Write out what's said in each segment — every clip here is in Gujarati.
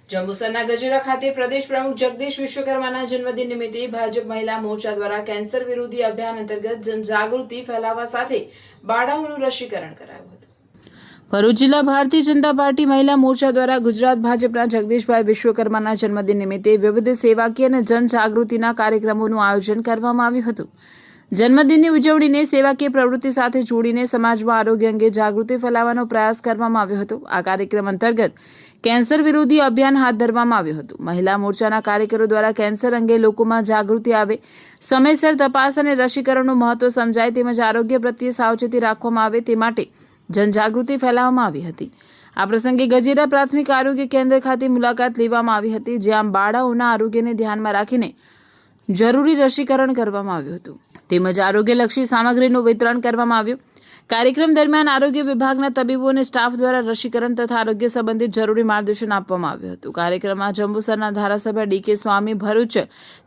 જંબુસરના ગજેરા ખાતે પ્રદેશ પ્રમુખ જગદીશ વિશ્વકર્માના જન્મદિન નિમિત્તે ભાજપ મહિલા મોરચા દ્વારા કેન્સર વિરોધી અભિયાન અંતર્ગત જનજાગૃતિ ફેલાવવા સાથે બાળાઓનું રસીકરણ કરાયું હતું। ભરૂચ જિલ્લા ભારતીય જનતા પાર્ટી મહિલા મોરચા દ્વારા ગુજરાત ભાજપના જગદીશભાઈ વિશ્વકર્માના જન્મદિન નિમિત્તે વિવિધ સેવાકીય અને જનજાગૃતિના કાર્યક્રમોનું આયોજન કરવામાં આવ્યું હતું। જન્મદિનની ઉજવણીને સેવાકીય પ્રવૃત્તિ સાથે જોડીને સમાજમાં આરોગ્ય અંગે જાગૃતિ ફેલાવવાનો પ્રયાસ કરવામાં આવ્યો હતો। આ કાર્યક્રમ અંતર્ગત કેન્સર વિરોધી અભિયાન હાથ ધરવામાં આવ્યું હતું। મહિલા મોરચાના કાર્યકરો દ્વારા કેન્સર અંગે લોકોમાં જાગૃતિ આવે, સમયસર તપાસ અને રસીકરણનું મહત્વ સમજાય તેમજ આરોગ્ય પ્રત્યે સાવચેતી રાખવામાં આવે તે માટે જનજાગૃતિ ફેલાવવામાં આવી હતી। આ પ્રસંગે ગજેરા પ્રાથમિક આરોગ્ય કેન્દ્ર ખાતે મુલાકાત લેવામાં આવી હતી, જ્યાં બાળાઓના આરોગ્યને ધ્યાનમાં રાખીને જરૂરી રસીકરણ કરવામાં આવ્યું હતું તેમજ આરોગ્યલક્ષી સામગ્રીનું વિતરણ કરવામાં આવ્યું। કાર્યક્રમ દરમિયાન આરોગ્ય વિભાગના તબીબો અને સ્ટાફ દ્વારા રસીકરણ તથા આરોગ્ય સંબંધિત જરૂરી માર્ગદર્શન આપવામાં આવ્યું હતું। કાર્યક્રમમાં જંબુસરના ધારાસભ્ય ડી.કે. સ્વામી, ભરૂચ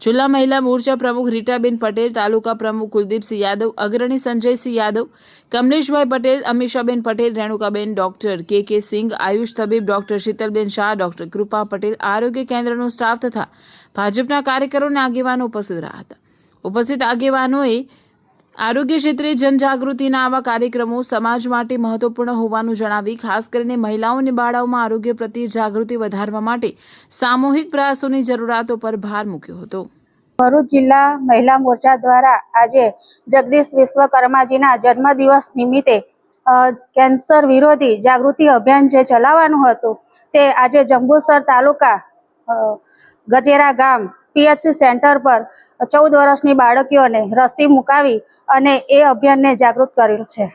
જિલ્લા મહિલા મોરચા પ્રમુખ રીટાબેન પટેલ, તાલુકા પ્રમુખ કુલદીપસિંહ યાદવ, અગ્રણી સંજયસિંહ યાદવ, કમલેશભાઈ પટેલ, અમીષાબેન પટેલ, રેણુકાબેન, ડોક્ટર કે સિંઘ, આયુષ તબીબ ડોક્ટર શીતલબેન શાહ, ડોક્ટર કૃપા પટેલ, આરોગ્ય કેન્દ્રનો સ્ટાફ તથા ભાજપના કાર્યકરો અને આગેવાનો ઉપસ્થિત રહ્યા હતા। ઉપસ્થિત આગેવાનોએ આરોગ્ય ક્ષેત્રે જનજાગૃતિના આવા કાર્યક્રમો સમાજ માટે મહત્વપૂર્ણ હોવાનું જણાવી ખાસ કરીને મહિલાઓ અને બાળાઓમાં આરોગ્ય પ્રત્યે જાગૃતિ વધારવા માટે સામૂહિક પ્રયાસોની જરૂરિયાતો પર ભાર મૂક્યો હતો। ભરૂચ જિલ્લા મહિલા મોરચા દ્વારા આજે જગદીશ વિશ્વકર્માજીના જન્મદિવસ નિમિત્તે કેન્સર વિરોધી જાગૃતિ અભિયાન જે ચલાવવાનું હતું તે આજે જંબુસર તાલુકા ગજેરા ગામ PHC સેન્ટર પર 14 વર્ષની બાળકીઓને રસી મુકાવી અને એ અભિયાનને જાગૃત કરેલ છે।